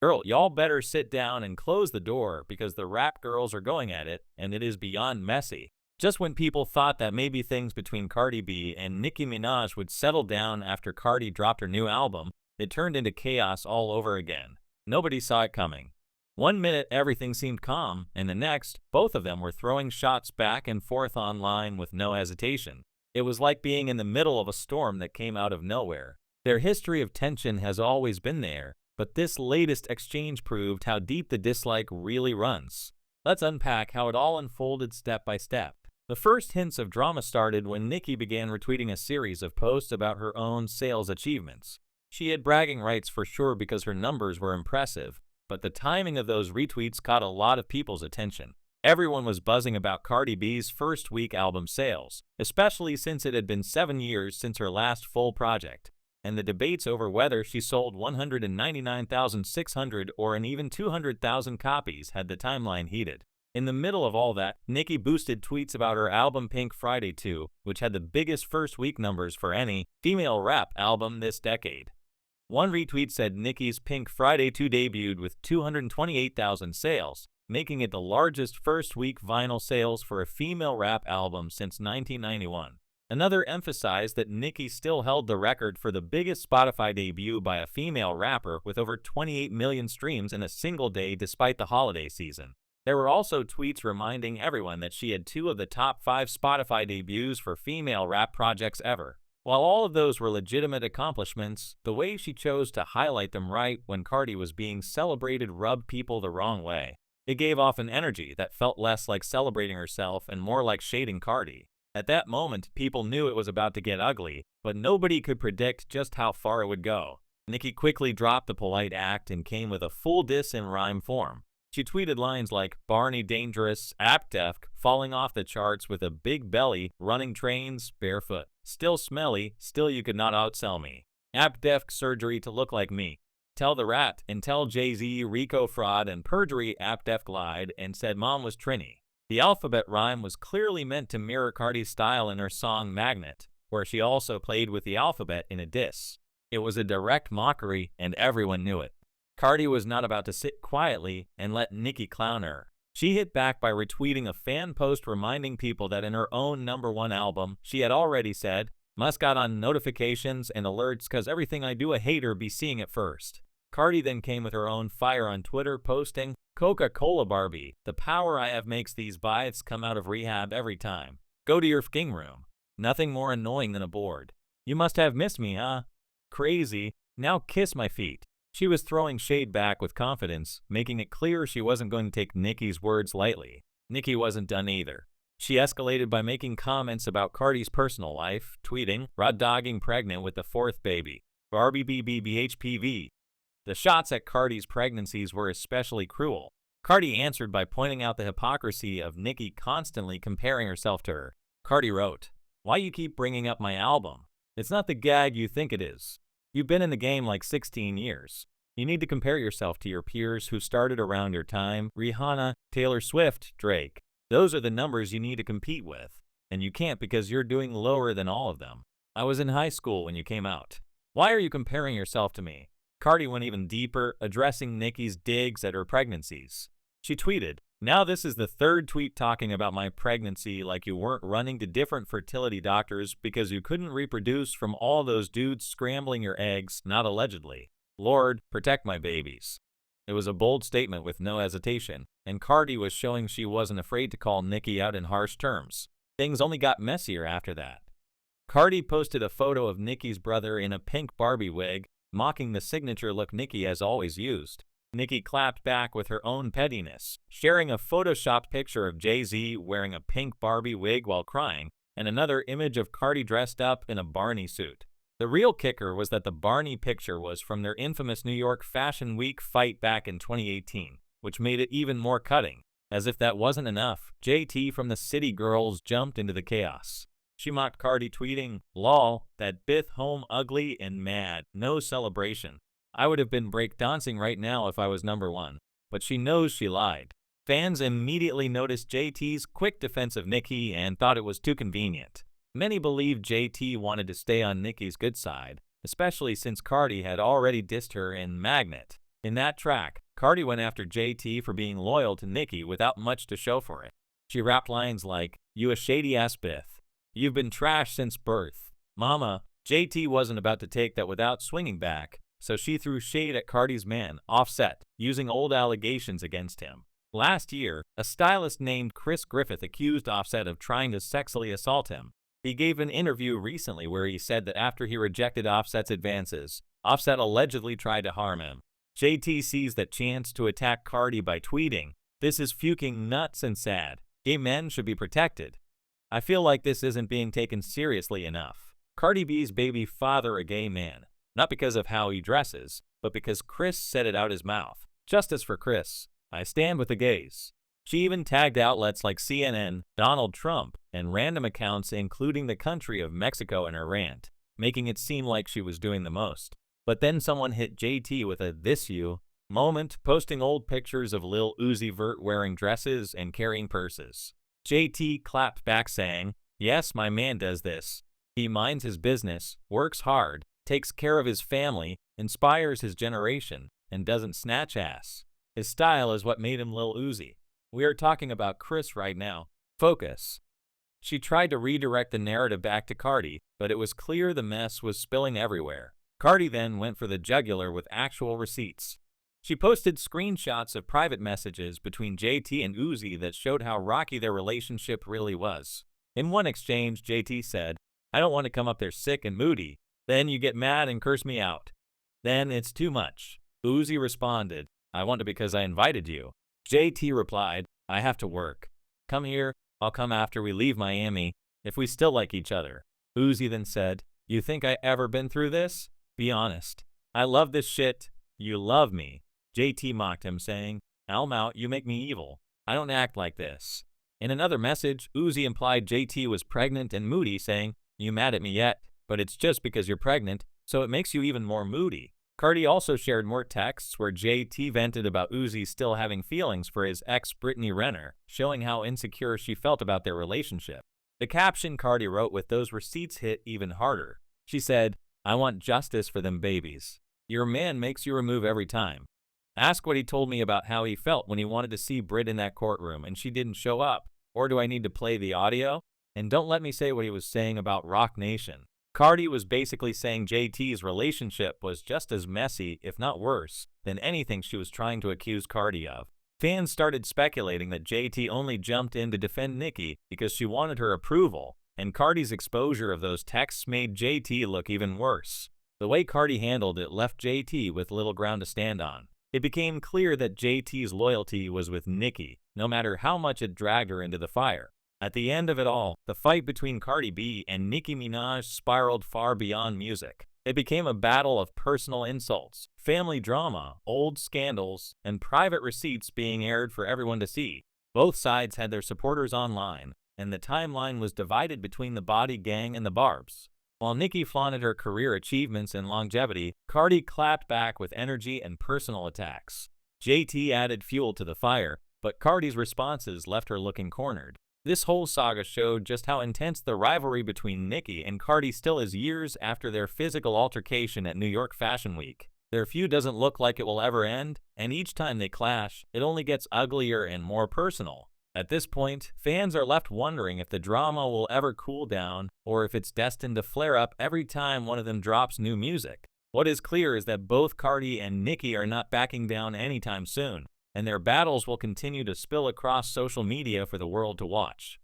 Girl, y'all better sit down and close the door because the rap girls are going at it, and it is beyond messy. Just when people thought that maybe things between Cardi B and Nicki Minaj would settle down after Cardi dropped her new album, it turned into chaos all over again. Nobody saw it coming. One minute everything seemed calm, and the next, both of them were throwing shots back and forth online with no hesitation. It was like being in the middle of a storm that came out of nowhere. Their history of tension has always been there, but this latest exchange proved how deep the dislike really runs. Let's unpack how it all unfolded step by step. The first hints of drama started when Nicki began retweeting a series of posts about her own sales achievements. She had bragging rights for sure because her numbers were impressive, but the timing of those retweets caught a lot of people's attention. Everyone was buzzing about Cardi B's first week album sales, especially since it had been 7 years since her last full project, and the debates over whether she sold 199,600 or an even 200,000 copies had the timeline heated. In the middle of all that, Nicki boosted tweets about her album Pink Friday 2, which had the biggest first week numbers for any female rap album this decade. One retweet said Nicki's Pink Friday 2 debuted with 228,000 sales, making it the largest first week vinyl sales for a female rap album since 1991. Another emphasized that Nicki still held the record for the biggest Spotify debut by a female rapper with over 28 million streams in a single day despite the holiday season. There were also tweets reminding everyone that she had 2 of the top 5 Spotify debuts for female rap projects ever. While all of those were legitimate accomplishments, the way she chose to highlight them right when Cardi was being celebrated rubbed people the wrong way. It gave off an energy that felt less like celebrating herself and more like shading Cardi. At that moment, people knew it was about to get ugly, but nobody could predict just how far it would go. Nicki quickly dropped the polite act and came with a full diss in rhyme form. She tweeted lines like, "Barney dangerous, app-def, falling off the charts with a big belly, running trains, barefoot, still smelly, still you could not outsell me. App-def surgery to look like me. Tell the rat, and tell Jay-Z, Rico fraud and perjury app-def glide, and said mom was Trini." The alphabet rhyme was clearly meant to mirror Cardi's style in her song Magnet, where she also played with the alphabet in a diss. It was a direct mockery, and everyone knew it. Cardi was not about to sit quietly and let Nicki clown her. She hit back by retweeting a fan post reminding people that in her own #1 album, she had already said, "Must got on notifications and alerts cause everything I do a hater be seeing it first." Cardi then came with her own fire on Twitter posting, "Coca-Cola Barbie, the power I have makes these bites come out of rehab every time. Go to your f***ing room. Nothing more annoying than a board. You must have missed me, huh? Crazy. Now kiss my feet." She was throwing shade back with confidence, making it clear she wasn't going to take Nicki's words lightly. Nicki wasn't done either. She escalated by making comments about Cardi's personal life, tweeting, "Raw dogging pregnant with the 4th baby. Barbie BBBHPV." The shots at Cardi's pregnancies were especially cruel. Cardi answered by pointing out the hypocrisy of Nicki constantly comparing herself to her. Cardi wrote, "Why you keep bringing up my album? It's not the gag you think it is. You've been in the game like 16 years. You need to compare yourself to your peers who started around your time, Rihanna, Taylor Swift, Drake. Those are the numbers you need to compete with, and you can't because you're doing lower than all of them. I was in high school when you came out. Why are you comparing yourself to me?" Cardi went even deeper, addressing Nicki's digs at her pregnancies. She tweeted, "Now this is the 3rd tweet talking about my pregnancy like you weren't running to different fertility doctors because you couldn't reproduce from all those dudes scrambling your eggs, not allegedly. Lord, protect my babies." It was a bold statement with no hesitation, and Cardi was showing she wasn't afraid to call Nicki out in harsh terms. Things only got messier after that. Cardi posted a photo of Nicki's brother in a pink Barbie wig, mocking the signature look Nicki has always used. Nicki clapped back with her own pettiness, sharing a photoshopped picture of Jay-Z wearing a pink Barbie wig while crying, and another image of Cardi dressed up in a Barney suit. The real kicker was that the Barney picture was from their infamous New York Fashion Week fight back in 2018, which made it even more cutting. As if that wasn't enough, JT from the City Girls jumped into the chaos. She mocked Cardi tweeting, "Lol, that bith home ugly and mad, no celebration. I would have been breakdancing right now if I was #1, but she knows she lied." Fans immediately noticed JT's quick defense of Nicki and thought it was too convenient. Many believed JT wanted to stay on Nicki's good side, especially since Cardi had already dissed her in Magnet. In that track, Cardi went after JT for being loyal to Nicki without much to show for it. She rapped lines like, "You a shady-ass Bith. You've been trash since birth. Mama." JT wasn't about to take that without swinging back, so she threw shade at Cardi's man, Offset, using old allegations against him. Last year, a stylist named Chris Griffith accused Offset of trying to sexually assault him. He gave an interview recently where he said that after he rejected Offset's advances, Offset allegedly tried to harm him. JT sees that chance to attack Cardi by tweeting, "This is fucking nuts and sad. Gay men should be protected. I feel like this isn't being taken seriously enough." Cardi B's baby father a gay man, not because of how he dresses, but because Chris said it out his mouth. Justice for Chris. I stand with the gays. She even tagged outlets like CNN, Donald Trump, and random accounts including the country of Mexico in her rant, making it seem like she was doing the most. But then someone hit JT with a "this you" moment, posting old pictures of Lil Uzi Vert wearing dresses and carrying purses. JT clapped back saying, "Yes, my man does this. He minds his business, works hard, takes care of his family, inspires his generation, and doesn't snatch ass. His style is what made him Lil Uzi." We are talking about Chris right now. Focus. She tried to redirect the narrative back to Cardi, but it was clear the mess was spilling everywhere. Cardi then went for the jugular with actual receipts. She posted screenshots of private messages between JT and Uzi that showed how rocky their relationship really was. In one exchange, JT said, "I don't want to come up there sick and moody. Then you get mad and curse me out. Then it's too much." Uzi responded, "I want to because I invited you." JT replied, "I have to work. Come here, I'll come after we leave Miami, if we still like each other." Uzi then said, "You think I ever been through this? Be honest. I love this shit. You love me." JT mocked him, saying, "Almout, you make me evil. I don't act like this." In another message, Uzi implied JT was pregnant and moody, saying, "You mad at me yet? But it's just because you're pregnant, so it makes you even more moody." Cardi also shared more texts where JT vented about Uzi still having feelings for his ex Brittany Renner, showing how insecure she felt about their relationship. The caption Cardi wrote with those receipts hit even harder. She said, "I want justice for them babies. Your man makes you remove every time. Ask what he told me about how he felt when he wanted to see Britt in that courtroom and she didn't show up. Or do I need to play the audio? And don't let me say what he was saying about Rock Nation." Cardi was basically saying JT's relationship was just as messy, if not worse, than anything she was trying to accuse Cardi of. Fans started speculating that JT only jumped in to defend Nicki because she wanted her approval, and Cardi's exposure of those texts made JT look even worse. The way Cardi handled it left JT with little ground to stand on. It became clear that JT's loyalty was with Nicki, no matter how much it dragged her into the fire. At the end of it all, the fight between Cardi B and Nicki Minaj spiraled far beyond music. It became a battle of personal insults, family drama, old scandals, and private receipts being aired for everyone to see. Both sides had their supporters online, and the timeline was divided between the Body Gang and the Barbs. While Nicki flaunted her career achievements and longevity, Cardi clapped back with energy and personal attacks. JT added fuel to the fire, but Cardi's responses left her looking cornered. This whole saga showed just how intense the rivalry between Nicki and Cardi still is years after their physical altercation at New York Fashion Week. Their feud doesn't look like it will ever end, and each time they clash, it only gets uglier and more personal. At this point, fans are left wondering if the drama will ever cool down, or if it's destined to flare up every time one of them drops new music. What is clear is that both Cardi and Nicki are not backing down anytime soon, and their battles will continue to spill across social media for the world to watch.